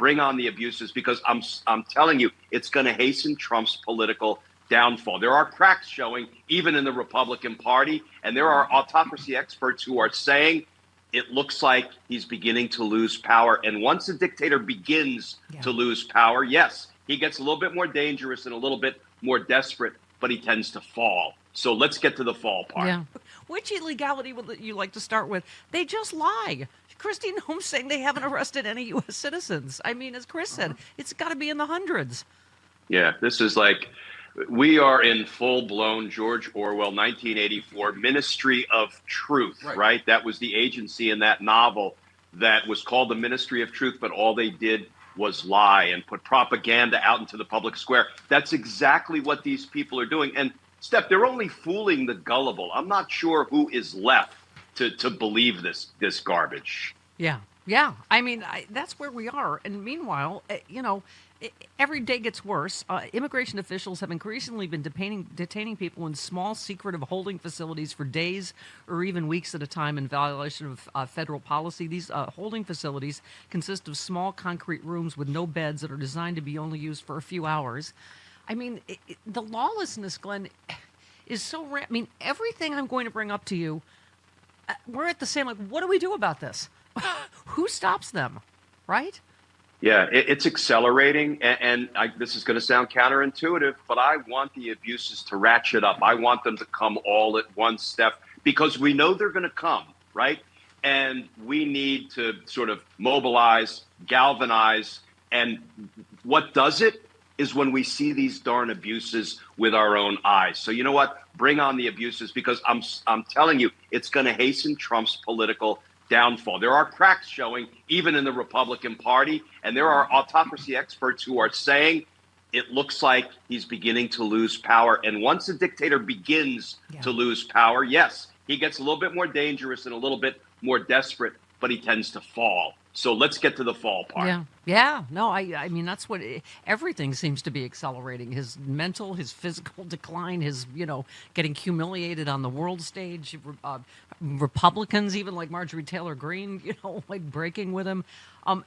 bring on the abuses, because I'm telling you, it's going to hasten Trump's political downfall. There are cracks showing even in the Republican Party, and there are autocracy experts who are saying it looks like he's beginning to lose power. And once a dictator begins to lose power, yes, he gets a little bit more dangerous and a little bit more desperate, but he tends to fall. So let's get to the fall part. Yeah. Which illegality would you like to start with? They just lie. Christine Holmes saying they haven't arrested any U.S. citizens. I mean, as Chris said, it's got to be in the hundreds. Yeah, this is like, we are in full-blown George Orwell 1984 Ministry of Truth, right? That was the agency in that novel that was called the Ministry of Truth, but all they did was lie and put propaganda out into the public square. That's exactly what these people are doing. And Steph, they're only fooling the gullible. I'm not sure who is left to believe this garbage. Yeah. I mean, that's where we are. And meanwhile, every day gets worse. Immigration officials have increasingly been detaining people in small, secretive holding facilities for days or even weeks at a time in violation of federal policy. These holding facilities consist of small concrete rooms with no beds that are designed to be only used for a few hours. I mean, the lawlessness, Glenn, is so I mean, everything I'm going to bring up to you, we're at the same, like, what do we do about this? Who stops them, right? Yeah, it's accelerating, and this is going to sound counterintuitive, but I want the abuses to ratchet up. I want them to come all at once, Steph, because we know they're going to come, right? And we need to sort of mobilize, galvanize, and what does it is when we see these darn abuses with our own eyes. So you know what? Bring on the abuses, because I'm telling you, it's going to hasten Trump's political downfall. There are cracks showing even in the Republican Party, and there are autocracy experts who are saying it looks like he's beginning to lose power. And once a dictator begins to lose power, yes, he gets a little bit more dangerous and a little bit more desperate, but he tends to fall. So let's get to the fall part. Yeah. No, I mean, that's what everything seems to be accelerating. His mental, his physical decline, his, getting humiliated on the world stage. Republicans, even like Marjorie Taylor Greene, like breaking with him.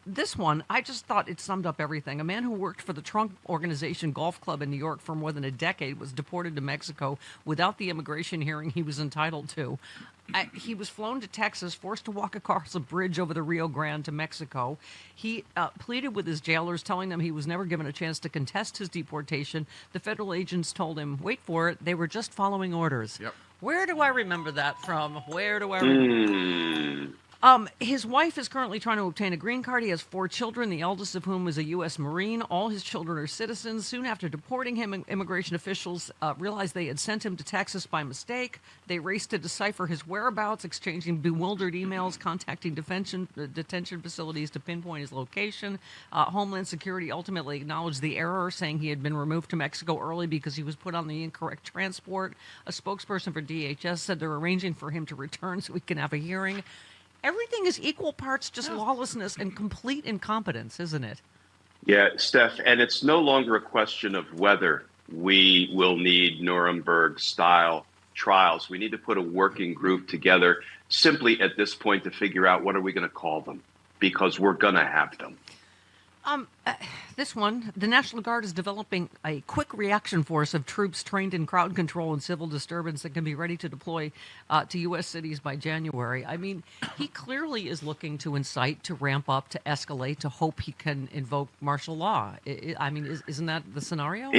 This one, I just thought it summed up everything. A man who worked for the Trump Organization Golf Club in New York for more than a decade was deported to Mexico without the immigration hearing he was entitled to. He was flown to Texas, forced to walk across a bridge over the Rio Grande to Mexico. He pleaded with his jailers, telling them he was never given a chance to contest his deportation. The federal agents told him, wait for it, they were just following orders. Yep. Where do I remember that from? Where do I remember? His wife is currently trying to obtain a green card. He has 4 children, the eldest of whom is a U.S. Marine. All his children are citizens. Soon after deporting him, immigration officials realized they had sent him to Texas by mistake. They raced to decipher his whereabouts, exchanging bewildered emails, contacting detention facilities to pinpoint his location. Homeland Security ultimately acknowledged the error, saying he had been removed to Mexico early because he was put on the incorrect transport. A spokesperson for DHS said they're arranging for him to return so he can have a hearing. Everything is equal parts just lawlessness and complete incompetence, isn't it? Yeah, Steph, and it's no longer a question of whether we will need Nuremberg-style trials. We need to put a working group together simply at this point to figure out what are we going to call them, because we're going to have them. This one, the National Guard is developing a quick reaction force of troops trained in crowd control and civil disturbance that can be ready to deploy to U.S. cities by January. I mean, he clearly is looking to incite, to ramp up, to escalate, to hope he can invoke martial law. Isn't that the scenario?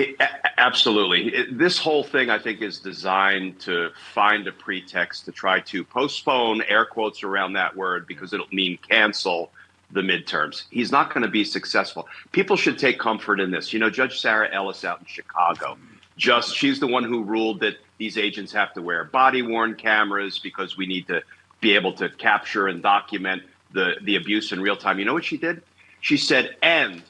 Absolutely. This whole thing, I think, is designed to find a pretext to try to postpone, air quotes around that word, because it'll mean cancel the midterms. He's not going to be successful. People should take comfort in this. Judge Sarah Ellis out in Chicago, she's the one who ruled that these agents have to wear body-worn cameras because we need to be able to capture and document the abuse in real time. You know what she did? She said, and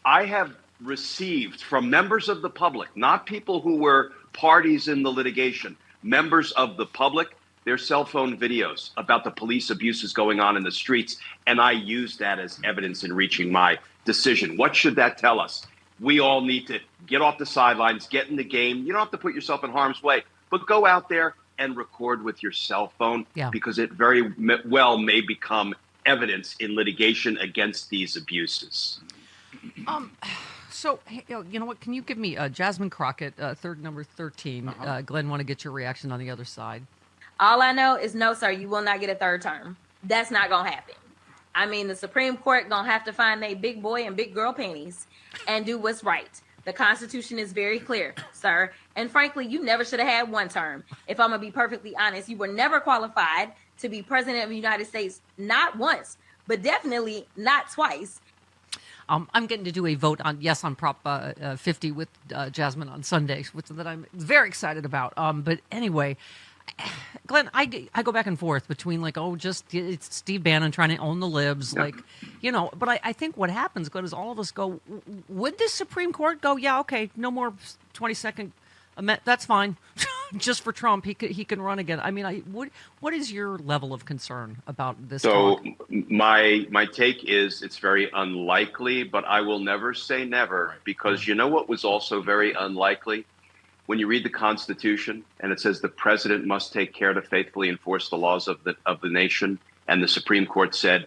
I have received from members of the public, not people who were parties in the litigation, members of the public, their cell phone videos about the police abuses going on in the streets, and I use that as evidence in reaching my decision. What should that tell us? We all need to get off the sidelines, get in the game. You don't have to put yourself in harm's way, but go out there and record with your cell phone, because it very well may become evidence in litigation against these abuses. So, hey, you know what? Can you give me Jasmine Crockett, number 13? Glenn, want to get your reaction on the other side. All I know is no, sir, you will not get a third term. That's not going to happen. I mean, the Supreme Court going to have to find a big boy and big girl panties and do what's right. The Constitution is very clear, sir. And frankly, you never should have had one term. If I'm going to be perfectly honest, you were never qualified to be president of the United States, not once, but definitely not twice. I'm getting to do a vote on Prop 50 with Jasmine on Sunday, which that I'm very excited about. But anyway, Glenn, I go back and forth between it's Steve Bannon trying to own the libs, but I think what happens, Glenn, is all of us go, would the Supreme Court go, yeah, okay, no more 22nd Amendment, that's fine. Just for Trump, he can run again. I mean, what is your level of concern about this? So my take is it's very unlikely, but I will never say never, because you know what was also very unlikely? When you read the Constitution and it says the president must take care to faithfully enforce the laws of the nation, and the Supreme Court said,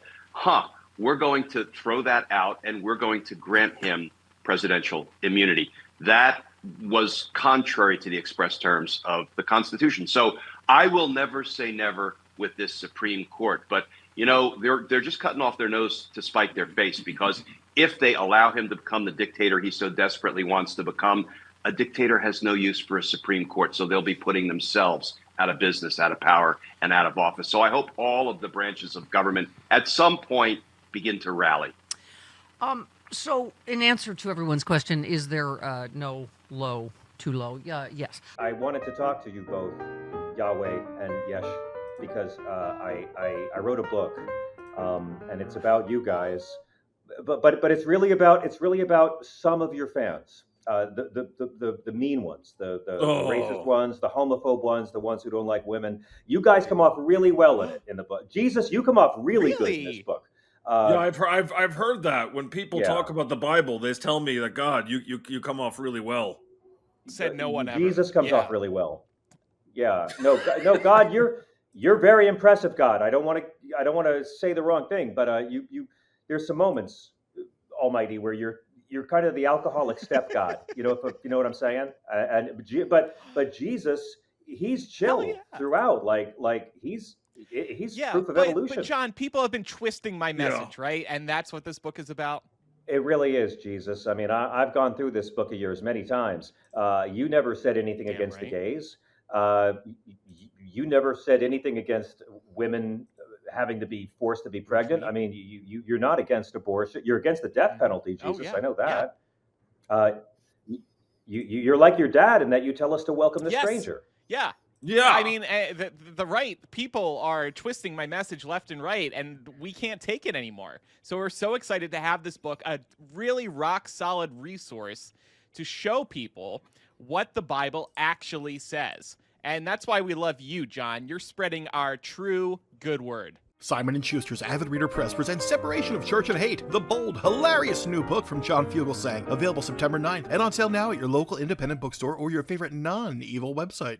we're going to throw that out and we're going to grant him presidential immunity. That was contrary to the express terms of the Constitution. So I will never say never with this Supreme Court, but they're just cutting off their nose to spite their face, because if they allow him to become the dictator he so desperately wants to become, a dictator has no use for a Supreme Court. So they'll be putting themselves out of business, out of power, and out of office. So I hope all of the branches of government at some point begin to rally. So in answer to everyone's question, is there no low, too low? Yes. I wanted to talk to you both, Yahweh and Yesh, because I wrote a book, and it's about you guys, but it's really about some of your fans, the mean ones, the racist ones, the homophobe ones, the ones who don't like women. You guys come off really well in the book. Jesus, you come off really good in this book. Yeah, I've heard that when people talk about the Bible, they tell me that God, you come off really well. Said no one ever. Jesus comes off really well. Yeah, no, God, you're very impressive, God. I don't want to say the wrong thing, but you there's some moments, Almighty, where you're kind of the alcoholic stepgod. You know what I'm saying? But Jesus, he's chill throughout. Like he's proof of evolution. But John, people have been twisting my message, right? And that's what this book is about. It really is, Jesus. I mean, I've gone through this book of yours many times. You never said anything against the gays. You never said anything against women having to be forced to be pregnant. I mean, you're not against abortion. You're against the death penalty, Jesus. I know that. You're like your dad in that you tell us to welcome the stranger. Yeah. I mean, the right people are twisting my message left and right, and we can't take it anymore. So we're so excited to have this book, a really rock-solid resource to show people what the Bible actually says. And that's why we love you, John. You're spreading our true good word. Simon & Schuster's Avid Reader Press presents Separation of Church and Hate, the bold, hilarious new book from John Fugelsang, available September 9th and on sale now at your local independent bookstore or your favorite non-evil website.